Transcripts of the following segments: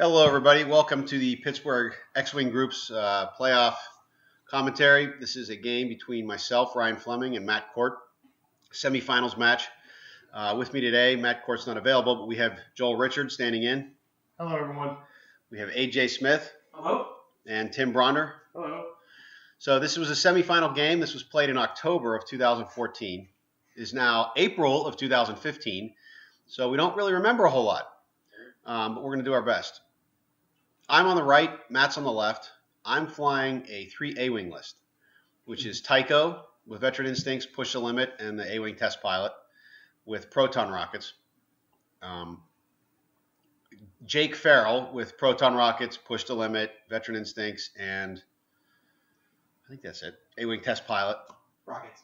Hello, everybody. Welcome to the Pittsburgh Xwing Group's playoff commentary. This is a game between myself, Ryan Fleming, and Matt Court. SemiFinals match. With me today, Matt Court's not available, but we have Joel Richard standing in. Hello, everyone. We have AJ Smith. Hello. And Tim Bronder. Hello. So this was a semifinal game. This was played in October of 2014. It is now April of 2015. So we don't really remember a whole lot, but we're going to do our best. I'm on the right, Matt's on the left. I'm flying a 3 Awing list, which is Tycho with Veteran Instincts, Push the Limit, and the Awing Test Pilot with Proton rockets. Jake Farrell with Proton rockets, Push the Limit, Veteran Instincts, and I think that's it. Awing Test Pilot. Rockets.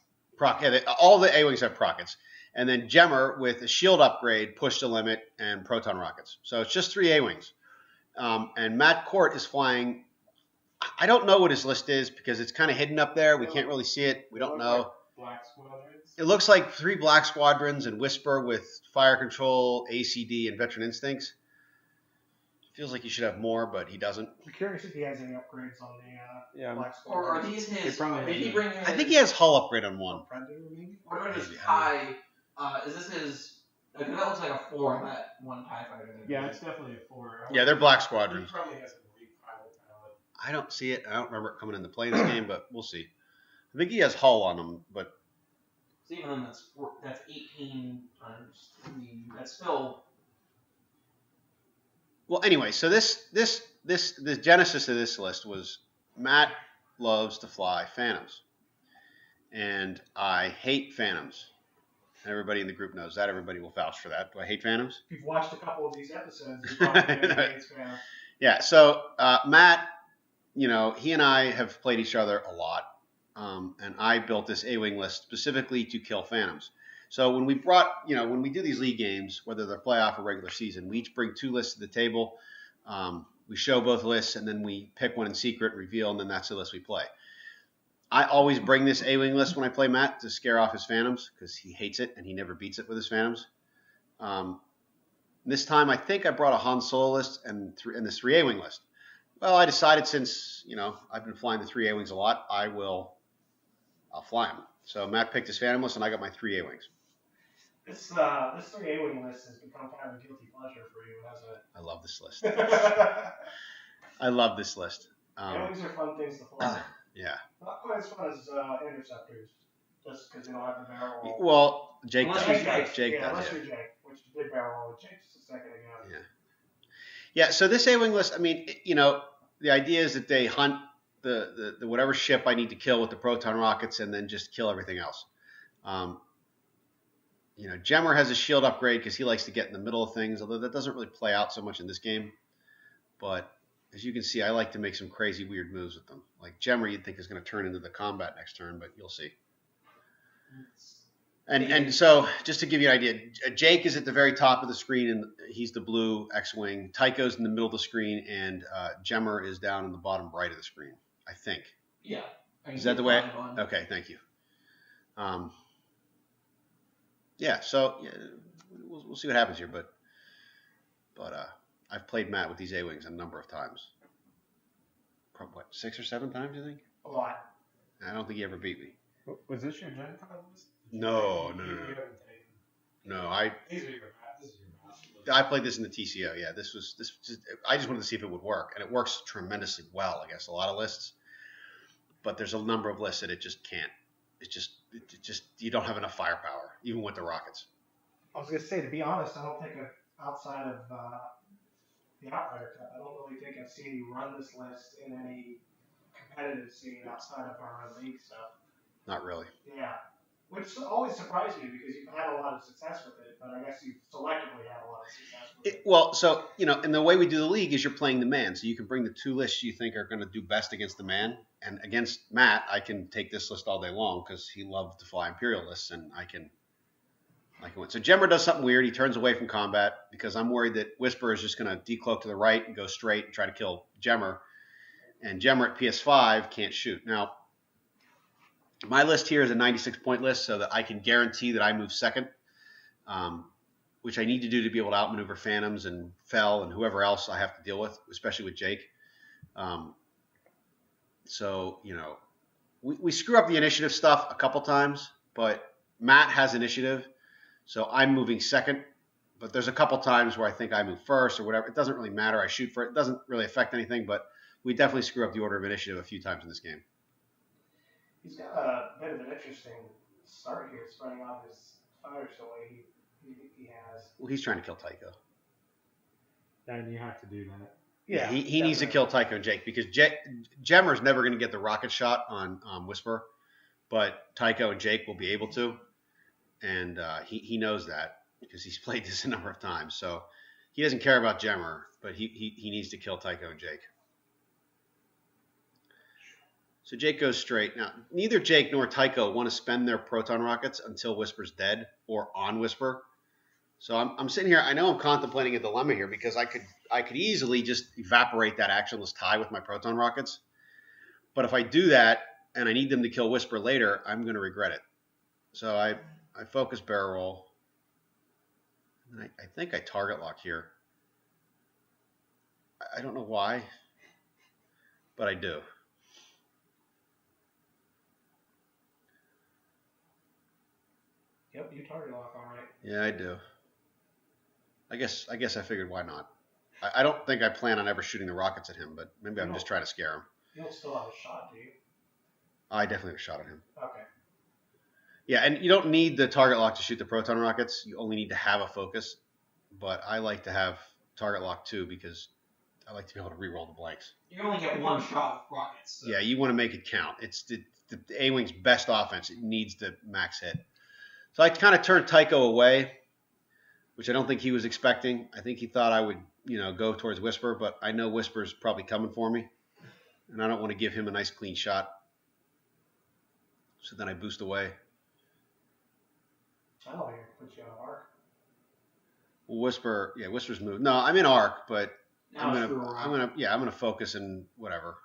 All the Awings have rockets. And then Gemmer with a shield upgrade, Push the Limit, and Proton rockets. So it's just 3 Awings. And Matt Court is flying. I don't know what his list is because it's kind of hidden up there. We can't really see it. We don't know. Black Squadrons. It looks like 3 Black Squadrons and Whisper with Fire Control, ACD, and Veteran Instincts. Feels like he should have more, but he doesn't. I'm curious if he has any upgrades on the Black Squadrons. Or are these his? Did he bring his? I think he has hull upgrade on one. Predator, maybe? What about his tie? Is this his? Like, that looks like a 4 on that one TIE fighter. Yeah, it's definitely a 4. Yeah, they're Black Squadrons. He probably has a great pilot talent. I don't see it. I don't remember it coming into play in this game, but we'll see. I think he has hull on him, but So even then, that's 18 times 3. That's still. well, anyway. So the genesis of this list was Matt loves to fly Phantoms, and I hate Phantoms. Everybody in the group knows that. Everybody will vouch for that. Do I hate Phantoms? If you've watched a couple of these episodes, you probably hates Phantom. Yeah. So Matt, he and I have played each other a lot, and I built this A-wing list specifically to kill Phantoms. So when we when we do these league games, whether they're playoff or regular season, we each bring 2 lists to the table. We show both lists, and then we pick one in secret, reveal, and then that's the list we play. I always bring this A-wing list when I play Matt to scare off his Phantoms because he hates it and he never beats it with his Phantoms. This time I think I brought a Han Solo list and this 3 A-wing list. Well, I decided since I've been flying the 3 A-wings a lot, I'll fly them. So Matt picked his Phantom list and I got my 3 A-wings. This 3 A-wing list has become kind of a guilty pleasure for you, hasn't it? I love this list. I love this list. A-wings are fun things to fly. Yeah. Not quite as fun as interceptors, just because they don't have the barrel roll. Well, Jake does. Unless Jake yeah, does. unless Yeah. you're Jake, which did barrel roll. Jake just a second ago. Yeah. Yeah. So this A-wing list, I mean, the idea is that they hunt the whatever ship I need to kill with the proton rockets, and then just kill everything else. Gemmer has a shield upgrade because he likes to get in the middle of things, although that doesn't really play out so much in this game. But as you can see, I like to make some crazy, weird moves with them. Like Gemmer, you'd think is going to turn into the combat next turn, but you'll see. And so, just to give you an idea, Jake is at the very top of the screen, and he's the blue X-Wing. Tycho's in the middle of the screen, and Gemmer is down in the bottom right of the screen, I think. Yeah. Is that the way? Okay, thank you. Yeah, so we'll see what happens here, but I've played Matt with these A-wings a number of times. Probably 6 or 7 times, you think? A lot. I don't think he ever beat me. Was this your Gen Con list? No. I played this in the TCO. Yeah, this I just wanted to see if it would work, and it works tremendously well. I guess a lot of lists, but there's a number of lists that it just can't. It just you don't have enough firepower, even with the rockets. I was gonna say, to be honest, I don't think outside of the Outrider Cup, I don't really think I've seen you run this list in any competitive scene outside of our league stuff. Not really. Yeah, which always surprised me because you've had a lot of success with it, but I guess you've selectively had a lot of success with it. Well, so, and the way we do the league is you're playing the man. So you can bring the 2 lists you think are going to do best against the man. And against Matt, I can take this list all day long because he loved to fly Imperial lists, and I can win. So Gemmer does something weird. He turns away from combat because I'm worried that Whisper is just going to decloak to the right and go straight and try to kill Gemmer. And Gemmer at PS5 can't shoot. Now, my list here is a 96-point list so that I can guarantee that I move second. which I need to do to be able to outmaneuver Phantoms and Fell and whoever else I have to deal with, especially with Jake. So, we screw up the initiative stuff a couple times, but Matt has initiative, so I'm moving second. But there's a couple times where I think I move first or whatever. It doesn't really matter. I shoot for it. It doesn't really affect anything, but we definitely screw up the order of initiative a few times in this game. He's got a bit of an interesting start here, spreading out his fighters the way he has. Well, he's trying to kill Tycho. And you have to do that. Yeah, he needs to kill Tycho and Jake because Jemmer's never going to get the rocket shot on Whisper, but Tycho and Jake will be able to, and he knows that because he's played this a number of times. So he doesn't care about Jemmer, but he needs to kill Tycho and Jake. So Jake goes straight. Now, neither Jake nor Tycho want to spend their proton rockets until Whisper's dead or on Whisper. So I'm sitting here. I know I'm contemplating a dilemma here because I could easily just evaporate that actionless tie with my proton rockets. But if I do that and I need them to kill Whisper later, I'm going to regret it. So I focus barrel roll. And I think I target lock here. I don't know why, but I do. Yep, you target lock, all right. Yeah, I do. I guess I figured why not. I don't think I plan on ever shooting the rockets at him, but maybe I'm just trying to scare him. You don't still have a shot, do you? I definitely have a shot at him. Okay. Yeah, and you don't need the target lock to shoot the proton rockets. You only need to have a focus. But I like to have target lock too because I like to be able to re-roll the blanks. You only get one shot with rockets. So. Yeah, you want to make it count. It's the A-Wing's best offense. It needs the max hit. So I kind of turned Tycho away, which I don't think he was expecting. I think he thought I would, go towards Whisper, but I know Whisper's probably coming for me, and I don't want to give him a nice clean shot. So then I boost away. I don't think I can put you on arc. Well, Whisper's moved. No, I'm in arc, but Now I'm gonna focus and whatever.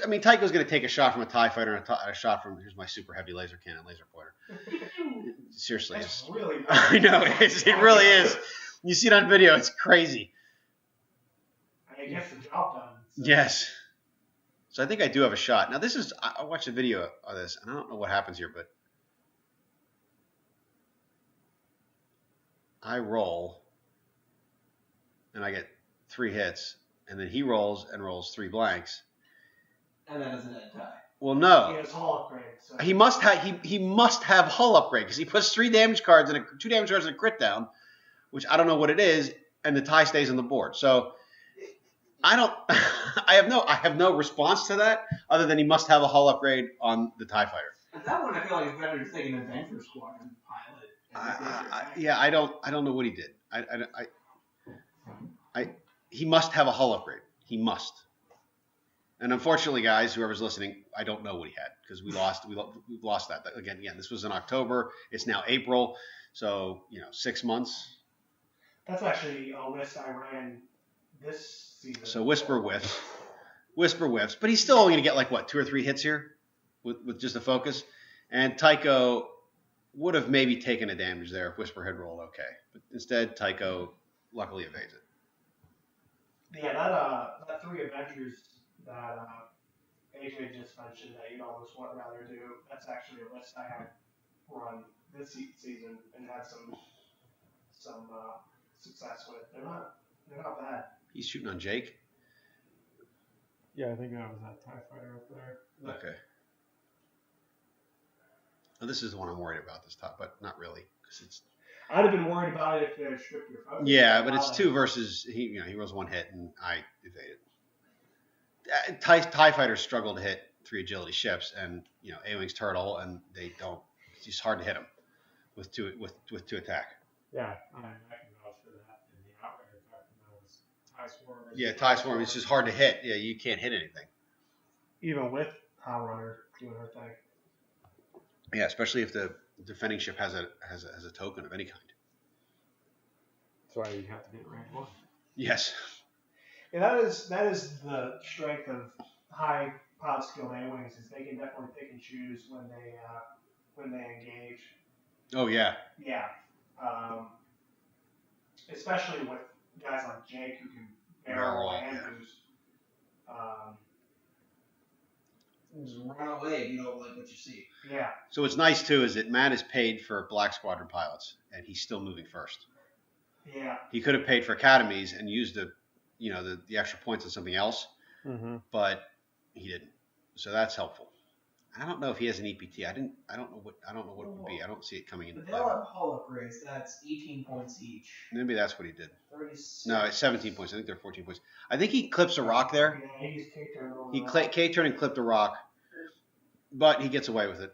I mean, Tycho's gonna take a shot from a TIE fighter and a shot from here's my super heavy laser cannon, laser pointer. Seriously, That's really bad. I know it really is. You see it on video, it's crazy. I gets the job done. So. Yes. So I think I do have a shot. Now I watched a video of this, and I don't know what happens here, but I roll, and I get 3 hits, and then he rolls and rolls 3 blanks. And then it's a dead tie. Well, no. He has hull upgrade. So. He must have hull upgrade because he puts 2 damage cards and 2 damage cards and a crit down, which I don't know what it is, and the tie stays on the board. So I have no response to that other than he must have a hull upgrade on the TIE fighter. At that one, I feel like it's better to take an Adventure Squadron pilot. I don't know what he did. He must have a hull upgrade. He must. And unfortunately, guys, whoever's listening, I don't know what he had because we lost that. Again, this was in October. It's now April, so 6 months. That's actually a list I ran this season. So Whisper whiffs, but he's still only going to get 2 or 3 hits here with just a focus. And Tycho would have maybe taken a damage there if Whisper had rolled okay, but instead Tycho luckily evades it. Yeah, that 3 Avengers that AJ just mentioned that you'd almost rather do. That's actually a list I have run this season and had some success with. They're not bad. He's shooting on Jake. Yeah, I think that was that TIE fighter up there. Okay. Well, this is the one I'm worried about this time, but not really because it's. I'd have been worried about it if they had stripped your focus. Yeah, but it's 2 versus he rolls 1 hit and I evade it. TIE fighters struggle to hit 3 agility ships, and A-Wing's turtle, and they don't. It's just hard to hit them with two attack. Yeah, I can vouch for that in the Outmaneuver fact when that was TIE Swarm. Yeah, TIE Swarm. It's just hard to hit. Yeah, you can't hit anything. Even with High Runner doing her thing. Yeah, especially if the defending ship has a token of any kind. That's why you have to get rank 1. Yes. Yeah, that is the strength of high pilot skilled A-Wings is they can definitely pick and choose when they engage. Oh yeah. Yeah. especially with guys like Jake who can Barrel barrel up, and yeah. boost. Just run away if you don't like what you see. Yeah. So what's nice too is that Matt is paid for Black Squadron pilots, and he's still moving first. Yeah. He could have paid for academies and used the extra points on something else, but he didn't. So that's helpful. I don't know if he has an EPT. I don't know what it would be. I don't see it coming into But play. they'll have hull upgrades. That's 18 points each. Maybe that's what he did. 36. No, it's 17 points. I think they're 14 points. I think he clips a rock there. Yeah, he used K-turn over He the rock. K-turn and clipped a rock, but he gets away with it.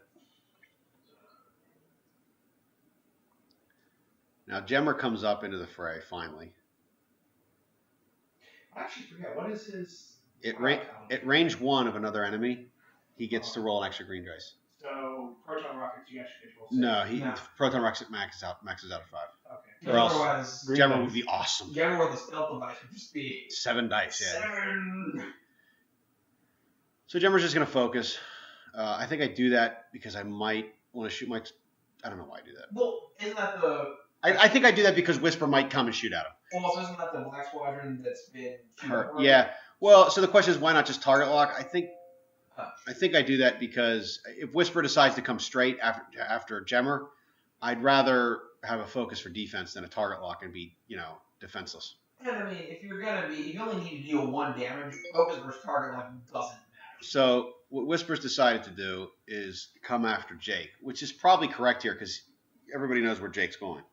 Now Jemmer comes up into the fray finally. I actually forget, what is his... At range 1 of another enemy, he gets to roll an extra green dice. So, Proton rockets, you actually control 6. No, Proton rocket maxes out at 5. Okay. Or else Otherwise, Jemmer would be awesome. Jemmer with a stealth device would just be 7 dice, yeah. 7. So Jemmer's just going to focus. I think I do that because I might want to shoot my... I don't know why I do that. Well, isn't that the... I think I do that because Whisper might come and shoot at him. Also, isn't that the Black Squadron that's been... Hurt. Yeah. Well, so the question is, why not just target lock? I think I do that because if Whisper decides to come straight after Jemmer, I'd rather have a focus for defense than a target lock and be, defenseless. And I mean, if you only need to deal 1 damage, focus versus target lock doesn't matter. So what Whisper's decided to do is come after Jake, which is probably correct here because everybody knows where Jake's going.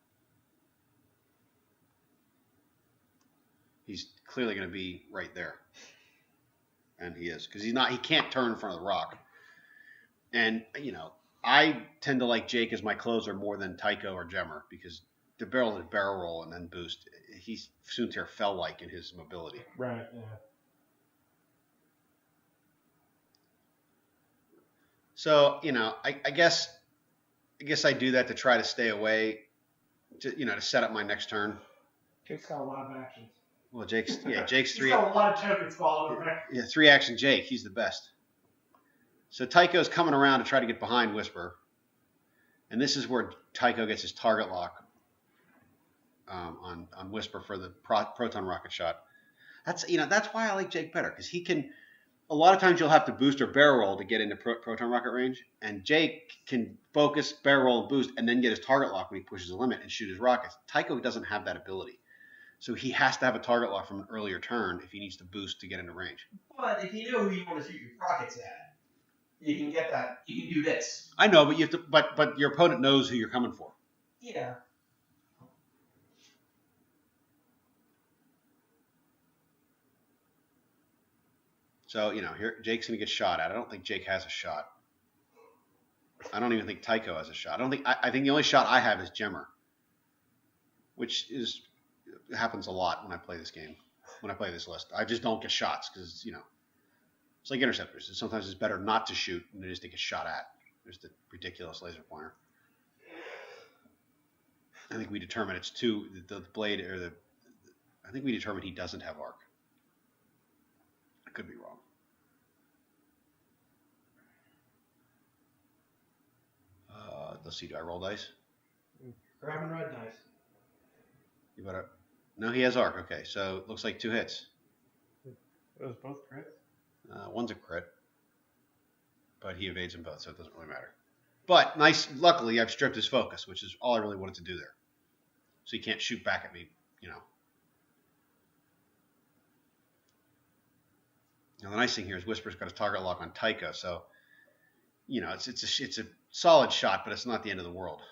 He's clearly going to be right there. And he is, because he can't turn in front of the rock. And, I tend to like Jake as my closer more than Tycho or Jemmer because the barrel roll and then boost. He's Soontir fell-like in his mobility. Right, yeah. So, I guess I do that to try to stay away, to set up my next turn. Jake's got a lot of actions. Well, Jake's He's 3. got a lot of tokens falling over there. Yeah, 3 action Jake. He's the best. So Tycho's coming around to try to get behind Whisper. And this is where Tycho gets his target lock on Whisper for the proton rocket shot. That's why I like Jake better, because he can. A lot of times you'll have to boost or barrel roll to get into proton rocket range, and Jake can focus, barrel roll, and boost, and then get his target lock when he pushes the limit and shoot his rockets. Tycho doesn't have that ability. So he has to have a target lock from an earlier turn if he needs to boost to get into range. But if you know who you want to shoot your rockets at, you can get that. You can do this. I know, but you have to. But your opponent knows who you're coming for. Yeah. So here Jake's gonna get shot at. I don't think Jake has a shot. I don't even think Tycho has a shot. I think the only shot I have is Jemmer, which happens a lot when I play this game. When I play this list, I just don't get shots because it's like interceptors. Sometimes it's better not to shoot than it is to get shot at. There's the ridiculous laser pointer. I think we determine it's the blade or the. I think we determined he doesn't have arc. I could be wrong. Let's see. Do I roll dice? Grabbing red dice. You better. No, he has arc. Okay, so it looks like 2 hits. Those both crits? One's a crit, but he evades them both, so it doesn't really matter. But luckily, I've stripped his focus, which is all I really wanted to do there. So he can't shoot back at me, Now the nice thing here is Whisper's got a target lock on Tycho, so it's a solid shot, but it's not the end of the world.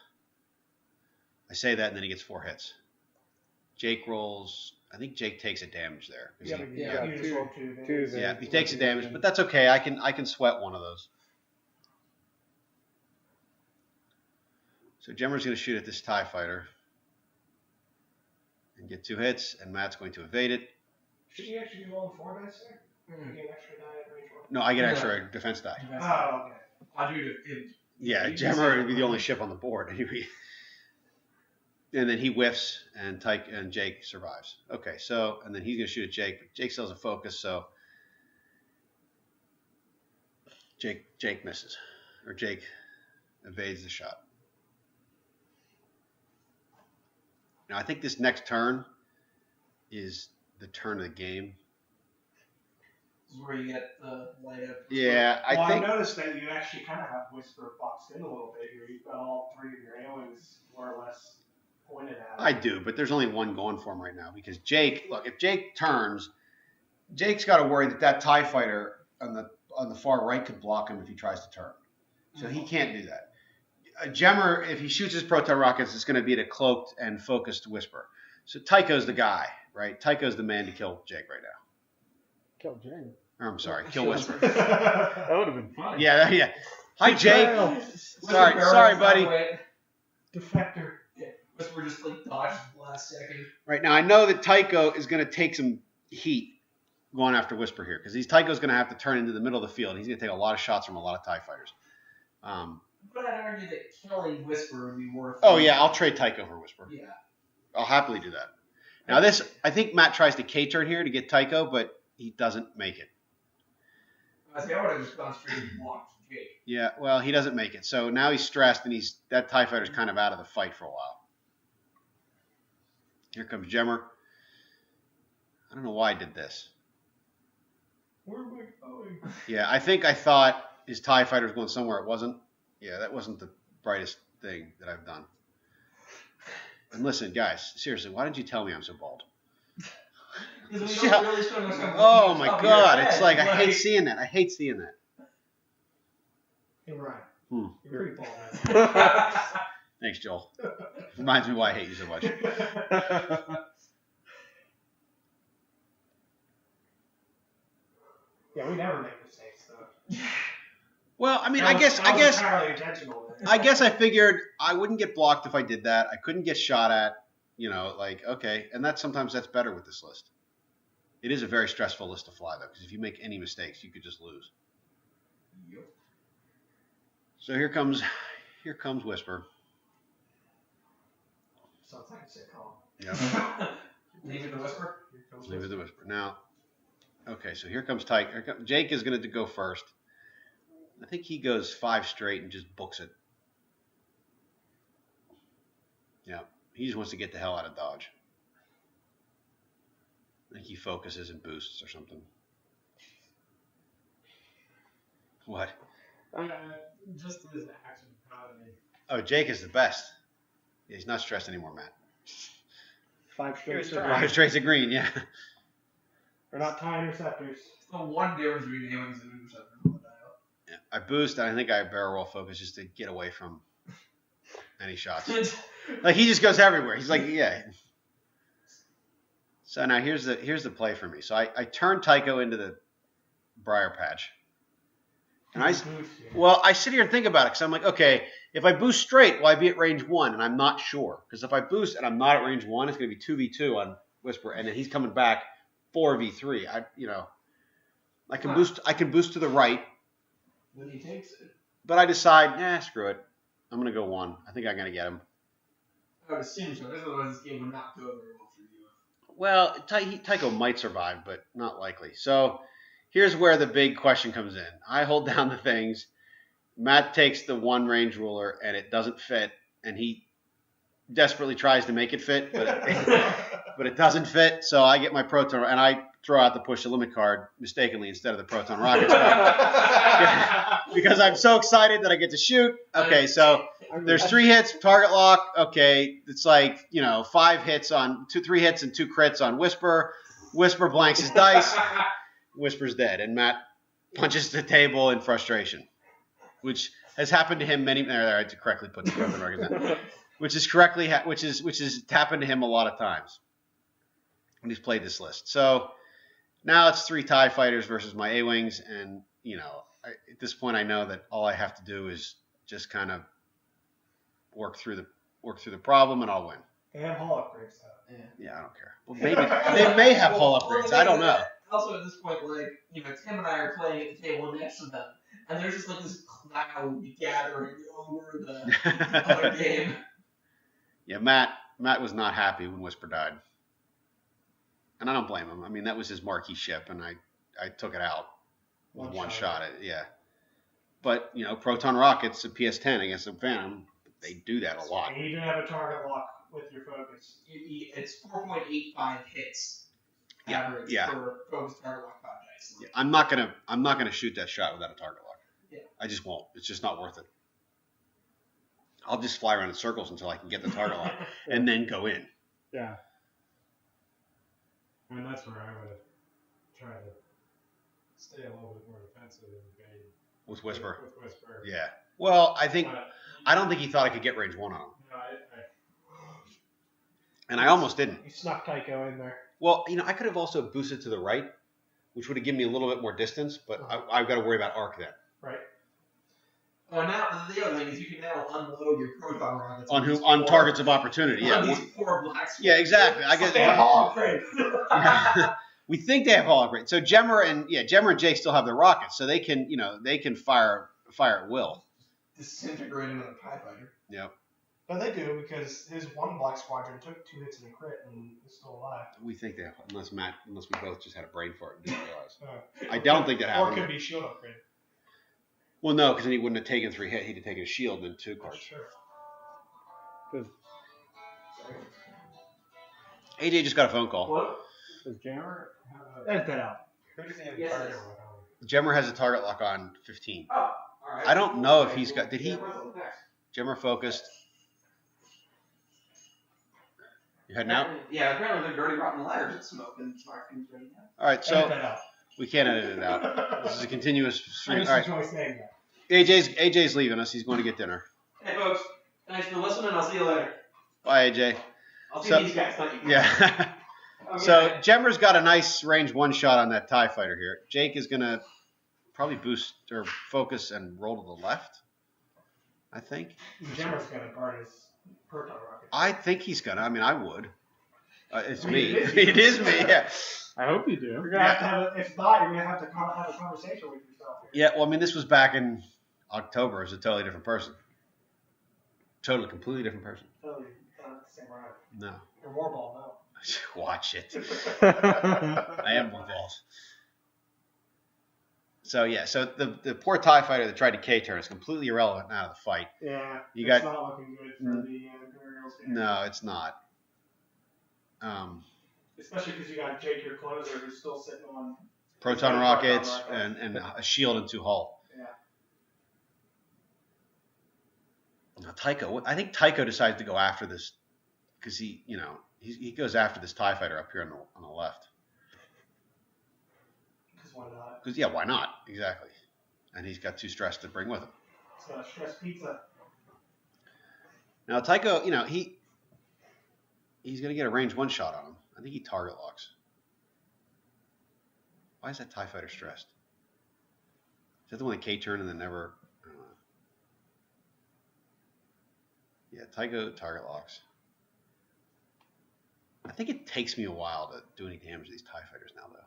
I say that, and then he gets 4 hits. Jake rolls. I think Jake takes a damage there. Yeah, you just roll 2. Yeah, he takes a damage, but that's okay. I can sweat one of those. So Jemmer's going to shoot at this TIE fighter and get 2 hits, and Matt's going to evade it. Should you actually be rolling 4 dice there? You get an extra die at range 1? No, I get extra defense die. Oh, okay. I do it. Yeah, Jemmer would be the only ship on the board. And then he whiffs, and Jake survives. Okay, so, and then he's going to shoot at Jake. But Jake still has a focus, so Jake misses. Or Jake evades the shot. Now, I think this next turn is the turn of the game. This is where you get the light up. Yeah, Well, I think. I noticed that you actually kind of have Whisper boxed in a little bit here. You've got all three of your Awings more or less pointed at I him. do, but there's only one going for him right now because Jake. Look, if Jake turns, Jake's got to worry that TIE fighter on the far right could block him if he tries to turn. So he can't do that. Gemmer, if he shoots his proton rockets, it's going to be at a cloaked and focused Whisper. So Tycho's the guy, right? Tycho's the man to kill Jake right now. Kill Jane. Or, I'm sorry, kill Whisper. That would have been fun. Yeah. Hi, Jake. Sorry, buddy. Defector. Whisper just like dodged the last second. Right now, I know that Tycho is going to take some heat going after Whisper here because Tycho's going to have to turn into the middle of the field. He's going to take a lot of shots from a lot of TIE fighters. But I'd argue that killing Whisper would be worth. Oh yeah, I'll trade Tycho for Whisper. Yeah. I'll happily do that. Now this, I think Matt tries to K-turn here to get Tycho, but he doesn't make it. I would have just gone straight and blocked Jake. Yeah, well, he doesn't make it. So now he's stressed, and that TIE fighter's kind of out of the fight for a while. Here comes Gemmer. I don't know why I did this. Where am I going? Yeah, I think I thought his TIE fighter was going somewhere it wasn't. Yeah, that wasn't the brightest thing that I've done. And listen, guys, seriously, why didn't you tell me I'm so bald? Oh my God, it's like I hate seeing that. I hate seeing that. Hey, Ryan. You're pretty bald, man. Thanks, Joel. Reminds me why I hate you so much. Yeah, we never make mistakes, though. Well, I mean, That was I entirely intentional. guess I figured I wouldn't get blocked if I did that. I couldn't get shot at. Okay, and sometimes that's better with this list. It is a very stressful list to fly though, because if you make any mistakes, you could just lose. Yep. So here comes Whisper. Sounds like a sitcom. Yeah. Leave it to Whisper. Leave it to Whisper. Now, okay, so here comes Tycho. Jake is going to go first. I think he goes 5 straight and just books it. Yeah, he just wants to get the hell out of Dodge. I think he focuses and boosts or something. What? Just his action economy. Oh, Jake is the best. Yeah, he's not stressed anymore, Matt. 5 straight. 5 straights of green, yeah. They're not TIE interceptors. It's the one difference between Awings and interceptors on the dial. Yeah, I boost, and I think I barrel roll focus just to get away from any shots. Like he just goes everywhere. He's like, yeah. So now here's the play for me. So I turn Tycho into the briar patch, and I sit here and think about it because I'm like, okay, if I boost straight, will I be at range 1? And I'm not sure because if I boost and I'm not at range 1, it's going to be 2v2 on Whisper, and then he's coming back 4v3. I can boost to the right. Then he takes it. But I decide, screw it. I'm going to go 1. I think I'm going to get him. I would assume so. Otherwise, this game would not go very well for you. Well, Tycho might survive, but not likely. So here's where the big question comes in. I hold down the things. Matt takes the 1 range ruler, and it doesn't fit. And he desperately tries to make it fit, but it doesn't fit. So I get my Proton, and I throw out the push the limit card mistakenly instead of the Proton rockets card. Because I'm so excited that I get to shoot. Okay, so there's 3 hits, target lock. Okay, it's like 5 hits on 3 hits and 2 crits on Whisper. Whisper blanks his dice. Whisper's dead, and Matt punches the table in frustration, which has happened to him many. There, I had to correctly put the Proton rockets down. Which has happened to him a lot of times when he's played this list. So now it's 3 TIE fighters versus my A-Wings, and at this point I know that all I have to do is just kind of work through the problem, and I'll win. They have hull upgrades, though. Yeah, I don't care. Well, maybe they may have hull upgrades. I don't know. Also, at this point, Tim and I are playing at the table next to them, and there's just this cloud gathering over the other game. Yeah, Matt was not happy when Whisper died. And I don't blame him. I mean, that was his marquee ship, and I took it out with one shot. Yeah. But, Proton rockets, a PS-10 against a Phantom, they do that a lot. And he didn't have a target lock with your focus? It's 4.85 hits Yeah, average yeah. for focus target lock projects. Yeah, I'm not gonna shoot that shot without a target lock. Yeah. I just won't. It's just not worth it. I'll just fly around in circles until I can get the target lock and then go in. Yeah. I mean, that's where I would have tried to stay a little bit more defensive and evade. With Whisper. With Whisper. Yeah. Well, I But, don't think he thought I could get range 1 on him. no, And I almost didn't. You snuck Tycho in there. Well, I could have also boosted to the right, which would have given me a little bit more distance, but I've got to worry about arc then. Right. Now the other thing is you can now unload your proton rockets On targets of opportunity, On yeah. these poor Black Squadrons. Yeah, exactly. I guess They have all upgrades. we think they have all upgrades. So Jemmer and Jake still have their rockets, so they can fire at will. Disintegrating on a TIE fighter. Yeah. But they do, because his one Black Squadron took 2 hits in a crit and is still alive. We think they have, unless we both just had a brain fart and didn't realize. I I don't think that Or happened. it could be shield upgrade. Well, no, because then he wouldn't have taken 3 hits. He'd have taken a shield and then 2 cards. Sure. Does, AJ just got a phone call. What? does Jammer have a... Edit that out. who does he have Yes. target lock on? Jemmer has a target lock on 15. Oh, all right. I don't know if he's got. Did he? Yeah, what's up next? Jemmer focused. You heading out? Yeah, apparently they're dirty rotten liars at smoke and smart things right now. All right, Edit so that out. we can't edit it out. This is a continuous I stream. just All right, enjoy saying that. AJ's leaving us. He's going to get dinner. Hey folks, thanks for listening. I'll see you later. Bye, AJ. I'll see So- these guys. Not you. Yeah. Okay. So Jemmer's got a nice range 1 shot on that TIE fighter here. Jake is going to probably boost or focus and roll to the left, I think. Jammer's got to guard his proton rocket. I think he's going to. I mean, I would. It's I mean, me. it is you. It is me, yeah. I hope you do. You're gonna have to have if not, you're gonna have to have a conversation with yourself. Yeah, well, I mean, this was back in October. It's a totally different person. Totally, completely different person. Totally not the same round. No. You're Warball now. Watch it. I am blue balls. So, yeah, so the poor TIE fighter that tried to K-turn is completely irrelevant now to the fight. Yeah. You it's got- not looking good for the Imperials here. No, it's not. Especially because you got Jake, your closer, who's still sitting on. Proton rockets and a shield and 2 hull. Yeah. Now, Tycho, I think Tycho decides to go after this because he goes after this TIE fighter up here on the left. Because why not? Because, yeah, why not? Exactly. And he's got 2 stress to bring with him. It's got a stress pizza. Now, Tycho, he's going to get a range 1 shot on him. I think he target locks. Why is that TIE fighter stressed? Is that the one that K-turn and then never... I don't know. Yeah, Tycho target locks. I think it takes me a while to do any damage to these TIE fighters now, though.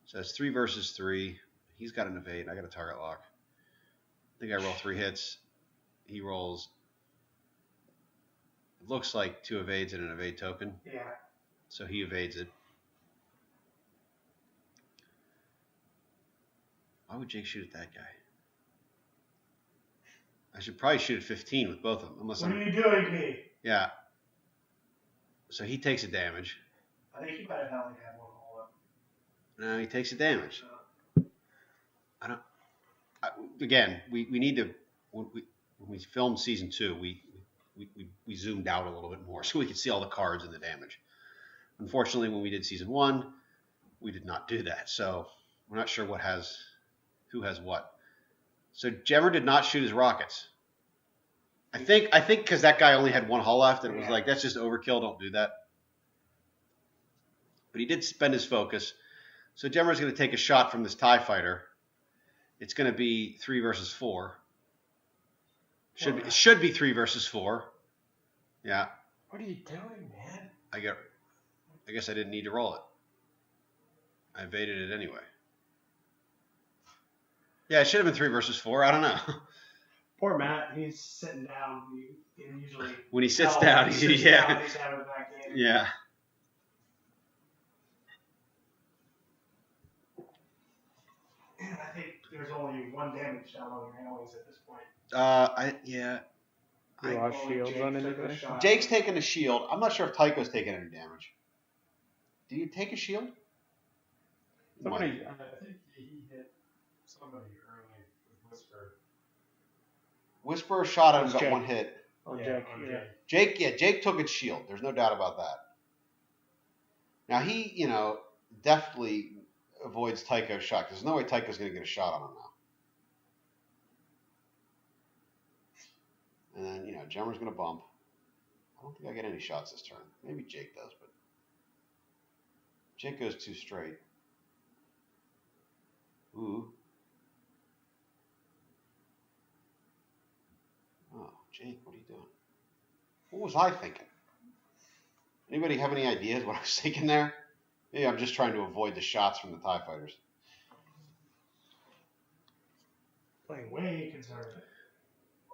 So it's 3 versus 3. He's got an evade. I got a target lock. I think I roll 3 hits. He rolls... It looks like 2 evades and an evade token. Yeah. So he evades it. Why would Jake shoot at that guy? I should probably shoot at 15 with both of them. Unless What I'm... are you doing to me? Yeah. So he takes a damage. I think you might have only had one hole up. No, he takes a damage. Again, we need to... When we filmed season 2, we zoomed out a little bit more so we could see all the cards and the damage. Unfortunately, when we did season 1, we did not do that. So we're not sure who has what. So Jemmer did not shoot his rockets. I think because that guy only had 1 hull left, and it was like, that's just overkill. Don't do that. But he did spend his focus. So Jemmer's going to take a shot from this TIE fighter. It's going to be 3 versus 4. It should be 3 versus 4. Yeah. What are you doing, man? I guess I didn't need to roll it. I evaded it anyway. Yeah, it should have been 3 versus 4. I don't know. Poor Matt, he's sitting down. He usually When he sits down, he's he's having a back game. yeah. And I think there's only 1 damage down on your Awings at this point. You I- lost Only shields Jake on took the anything? shot. Jake's taking a shield. I'm not sure if Tycho's taking any damage. Did you take a shield? Somebody, I think he hit somebody early with Whisper. Whisperer shot at him, It's got Jake. one hit. or Yeah, Jack, on yeah. Jake. Jake took its shield. There's no doubt about that. Now he, definitely avoids Tycho's shot because there's no way Tycho's going to get a shot on him now. And then, Gemmer's going to bump. I don't think I get any shots this turn. Maybe Jake does, but Jake goes too straight. Ooh. Oh, Jake, what are you doing? What was I thinking? Anybody have any ideas what I was thinking there? Maybe I'm just trying to avoid the shots from the TIE fighters. Playing way conservative.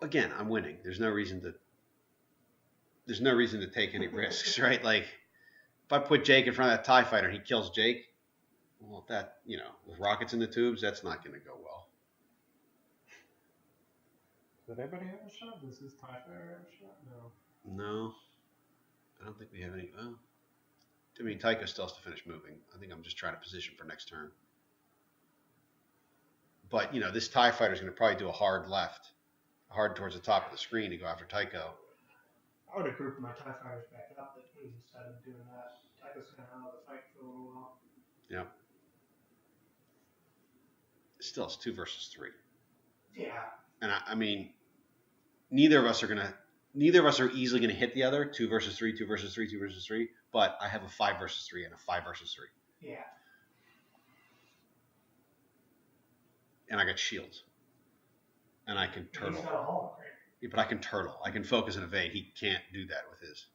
Again, I'm winning. There's no reason to take any risks, right? Like, if I put Jake in front of that TIE fighter and he kills Jake, well, that, with rockets in the tubes, that's not going to go well. Did anybody have a shot? Does this TIE fighter have a shot? No. No, I don't think we have any. Well, I mean, Tycho still has to finish moving. I think I'm just trying to position for next turn. But, this TIE fighter is going to probably do a hard left, hard towards the top of the screen to go after Tycho. I would have grouped my TIE fighters back up instead of doing that. Tycho's kind of out of the fight for a little while. Yep. Still, it's 2 versus 3. Yeah. And I mean, neither of us are easily going to hit the other. 2 versus 3, 2 versus 3, 2 versus 3. But I have a 5 versus 3 and a 5 versus 3. Yeah. And I got shields. And I can turtle. He's got a hall, right? Yeah, but I can turtle. I can focus and evade. He can't do that with his.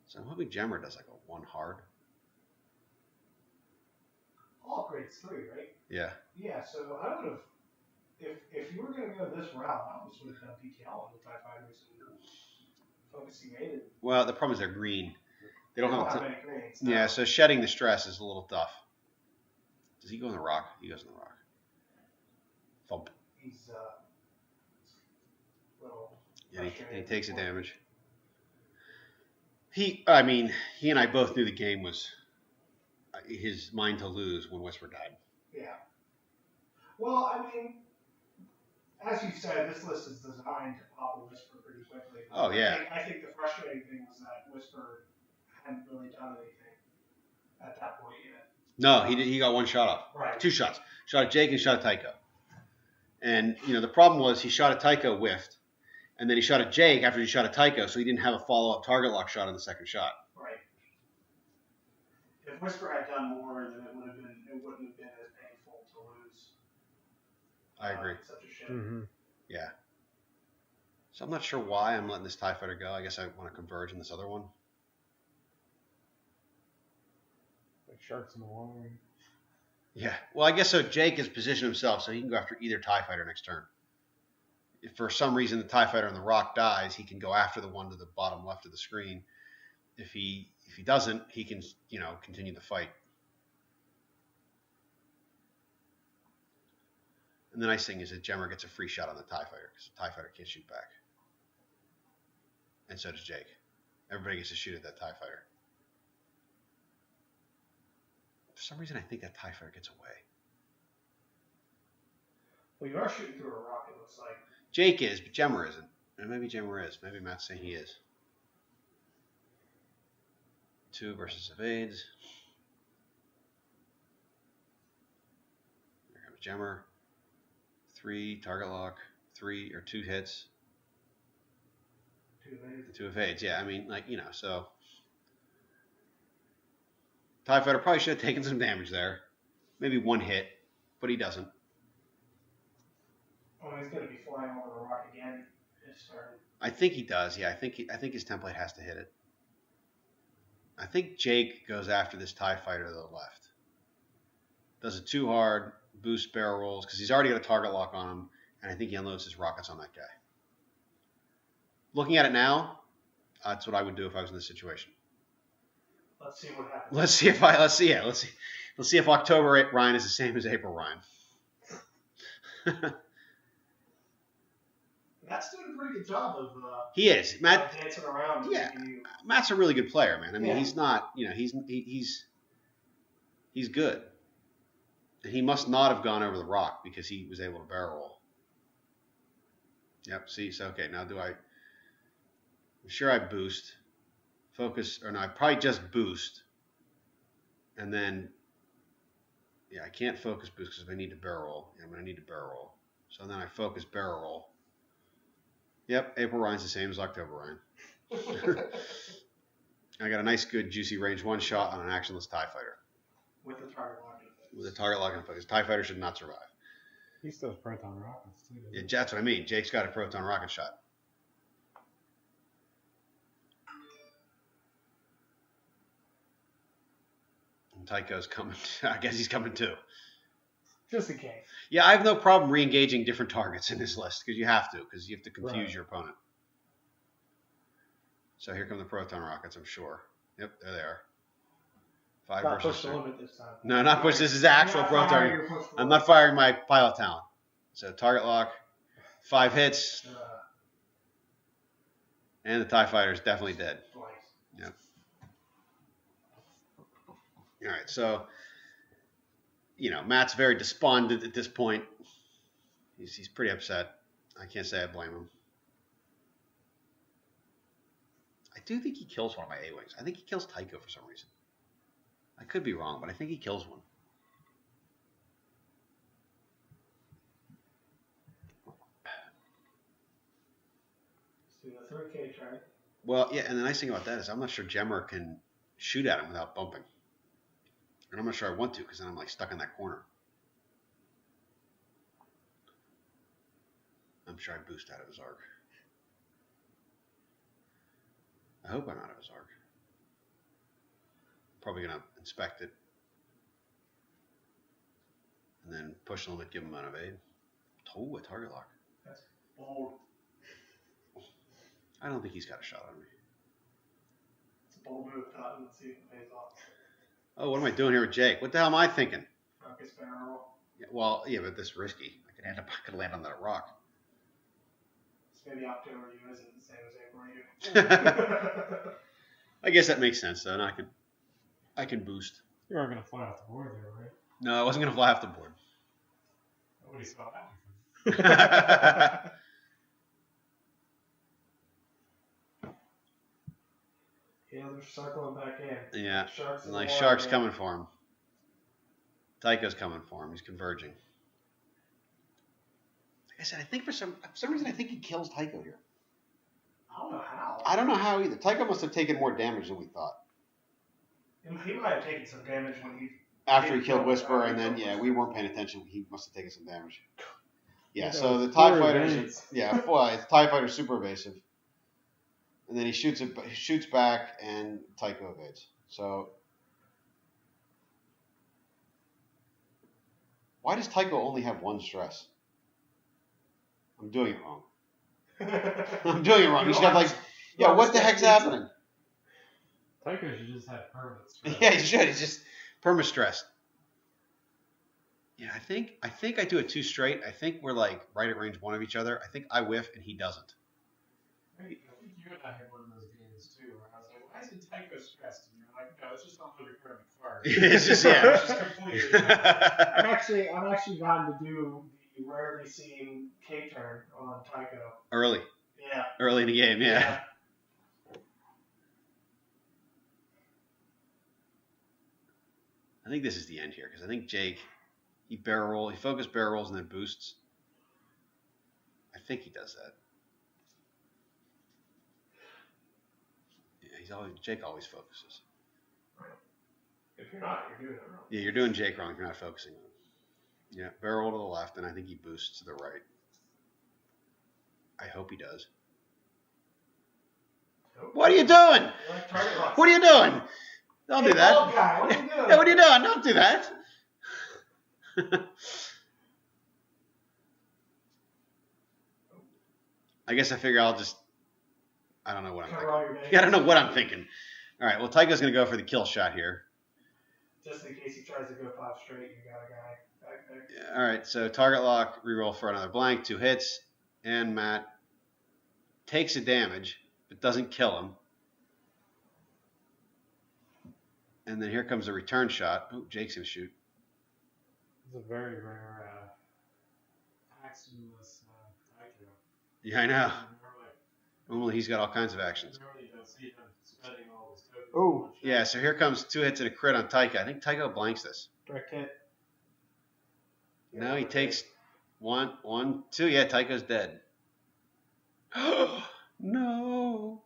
So I'm hoping Gemmer does like a 1 hard. Hall upgrades 3, right? Yeah. Yeah, so I would have, if you were going to go this route, I almost would have done PTL on the TIE fighters and focus evaded. Well, the problem is they're green. They don't have a any greens. Yeah, so shedding the stress is a little tough. Does he go in the rock? He goes in the rock. Thump. He's little. Yeah, he frustrated. takes the damage. He and I both knew the game was his mind to lose when Whisper died. Yeah. Well, I mean, as you said, this list is designed to pop a Whisper pretty quickly. Oh, yeah. I think the frustrating thing was that Whisper hadn't really done anything at that point yet. No, he got 1 shot off. Right. 2 shots. Shot at Jake and shot at Tycho. And, the problem was he shot at Tycho, whiffed. And then he shot at Jake after he shot at Tycho, so he didn't have a follow-up target lock shot on the second shot. Right. If Whisper had done more, then it wouldn't have been as painful to lose. I agree. Such a shit. Mm-hmm. Yeah. So I'm not sure why I'm letting this TIE fighter go. I guess I want to converge in this other one. Like sharks in the water. Yeah. Well, I guess so. Jake has positioned himself so he can go after either TIE fighter next turn. If for some reason the TIE fighter on the rock dies, he can go after the one to the bottom left of the screen. If he doesn't, he can, continue the fight. And the nice thing is that Gemmer gets a free shot on the TIE fighter because the TIE fighter can't shoot back. And so does Jake. Everybody gets to shoot at that TIE fighter. For some reason, I think that TIE fighter gets away. Well, you are shooting through a rock, it looks like. Jake is, but Gemmer isn't. And maybe Gemmer is. Maybe Matt's saying he is. 2 versus evades. Here comes Gemmer. 3, target lock. 2 hits. 2 evades. Yeah, so. TIE fighter probably should have taken some damage there. Maybe 1 hit, but he doesn't. Oh, he's going to be flying over the rock again this turn. I think he does. Yeah, I think his template has to hit it. I think Jake goes after this TIE fighter to the left. Does it too hard, boosts barrel rolls, because he's already got a target lock on him, and I think he unloads his rockets on that guy. Looking at it now, that's what I would do if I was in this situation. Let's see what happens. Let's see if October Ryan is the same as April Ryan. Matt's doing a pretty good job of He is. Matt. dancing around. And Yeah. making you, Matt's a really good player, man. I mean, Yeah. he's not. He's good. And he must not have gone over the rock because he was able to barrel roll. Yep. See. So okay. Now I'm sure I boost, focus, or no, I probably just boost, and then. Yeah, I can't focus boost because I need to barrel roll. Yeah, I'm going to need to barrel roll. So then I focus barrel roll. Yep, April Ryan's the same as October Ryan. I got a nice, good, juicy range one shot on an actionless TIE fighter. with the target lock in focus. With a target lock and focus. TIE fighter should not survive. He still has proton rockets too. doesn't Yeah, he? that's what I mean. Jake's got a proton rocket shot. And Tycho's coming. I guess he's coming too. Just in case. Yeah, I have no problem re-engaging different targets in this list because you have to confuse Right. your opponent. So here come the proton rockets, I'm sure. Yep, there they are. 5 Not versus push the 3. limit this time. No, not push. This is actual You're not firing proton. your push the I'm limit. not firing my pilot talent. So target lock, 5 hits, and the TIE fighter is definitely dead. Twice. All right, so Matt's very despondent at this point. He's pretty upset. I can't say I blame him. I do think he kills one of my A-Wings. I think he kills Tycho for some reason. I could be wrong, but I think he kills one. So the 3K try. Well, yeah, and the nice thing about that is I'm not sure Gemmer can shoot at him without bumping. And I'm not sure I want to because then I'm like stuck in that corner. I'm sure I boost out of his arc. I hope I'm out of his arc. Probably going to inspect it. And then push the limit, give him an evade. Oh, a target lock. That's bold. I don't think he's got a shot on me. It's a bold move, Todd. Let's see if it pays off. Oh, what am I doing here with Jake? What the hell am I thinking? Focus barrel. Yeah, but this is risky. I could land on that rock. So maybe October you isn't the same as April you. I guess that makes sense, though. And I can boost. You aren't going to fly off the board there, right? No, I wasn't going to fly off the board. Nobody saw that. Yeah, they're circling back in. Yeah, Sharks in the like water, Shark's man. coming for him. Tycho's coming for him. He's converging. Like I said, I think for some reason I think he kills Tycho here. I don't know how. I don't know how either. Tycho must have taken more damage than we thought. He might have taken some damage when he. After he killed Whisper, and then we weren't paying attention. He must have taken some damage. Yeah, so the TIE fighters, the TIE fighter's super evasive, and then he shoots back, and Tycho evades. So why does Tycho only have 1 stress? I'm doing it wrong. I'm doing it wrong. He should have what the heck's happening? Tycho should just have permanent stress. Yeah, he should. He's just perma-stressed. Yeah, I think I do it 2 straight. I think we're like right at range 1 of each other. I think I whiff and he doesn't. I think you and I had one of those games too, where I was like, "Why isn't Tycho stressed?" And you're like, "No, it's just not undercurrent card." It's just It's just completely. I've actually gotten to do the rarely seen K turn on Tycho. early Yeah. in the game. Yeah. I think this is the end here because I think Jake, he focus barrel rolls and then boosts. I think he does that. Yeah, Jake always focuses. If you're not, you're doing it wrong. Yeah, you're doing Jake wrong if you're not focusing on him. Yeah, barrel roll to the left, and I think he boosts to the right. I hope he does. Nope. What are you doing? You're like target lock. What are you doing? Don't do that. Bald guy, what are you doing? Yeah, what are you doing? Don't do that. I guess I figure I don't know what I'm Cover all thinking. your bases. Yeah, I don't know what I'm thinking. All right, well, Tycho's going to go for the kill shot here. Just in case he tries to go 5 straight, you got a guy. there. Yeah, all right, so target lock, reroll for another blank, 2 hits, and Matt takes a damage, but doesn't kill him. And then here comes a return shot. Oh, Jake's gonna shoot. It's a very rare actionless Tycho. Yeah, I know. Normally, Normally he's got all kinds of actions. normally you don't see him spending all his tokens. Oh. on one shot. Yeah, so here comes 2 hits and a crit on Tycho. I think Tycho blanks this. Direct hit. No, he takes 1, 2. Yeah, Tycho's dead. No.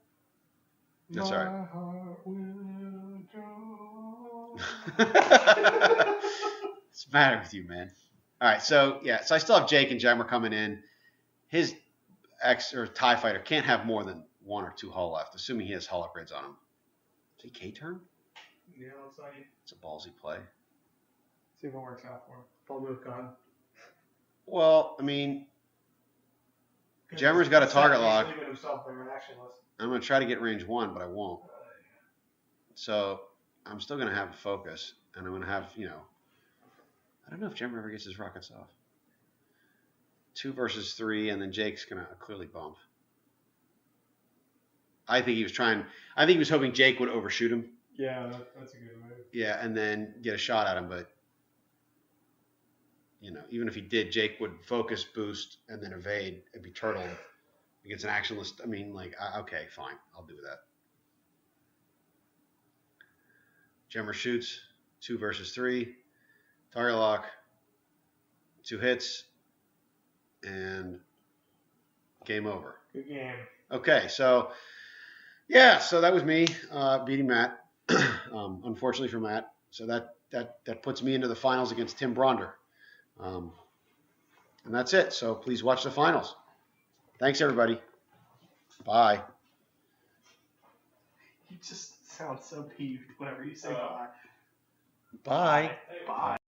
That's all right. My heart will go. What's the matter with you, man? All right, so yeah, so I still have Jake and Gemmer coming in. His X or TIE fighter can't have more than 1 or 2 hull left, assuming he has hull upgrades on him. Is he K-turn? Yeah, looks like it. It's a ballsy play. See if it works out for him. Full move gun. Well, I mean, Gemmer's got a target lock. He's leaving himself in reaction list. I'm going to try to get range 1, but I won't. So I'm still going to have a focus, and I'm going to have, I don't know if Gemmer ever gets his rockets off. 2 versus 3, and then Jake's going to clearly bump. I think he was hoping Jake would overshoot him. Yeah, that's a good move. Yeah, and then get a shot at him, but even if he did, Jake would focus, boost, and then evade and be turtled against an actionless. I mean, okay, fine, I'll do that. Gemmer shoots 2 versus 3, target lock, 2 hits, and game over. Good game. Okay, so yeah, so that was me beating Matt. Unfortunately for Matt, so that puts me into the finals against Tim Bronder. And that's it. So please watch the finals. Thanks, everybody. Bye. You just sound so peeved whenever you say Uh, bye. Bye. Bye.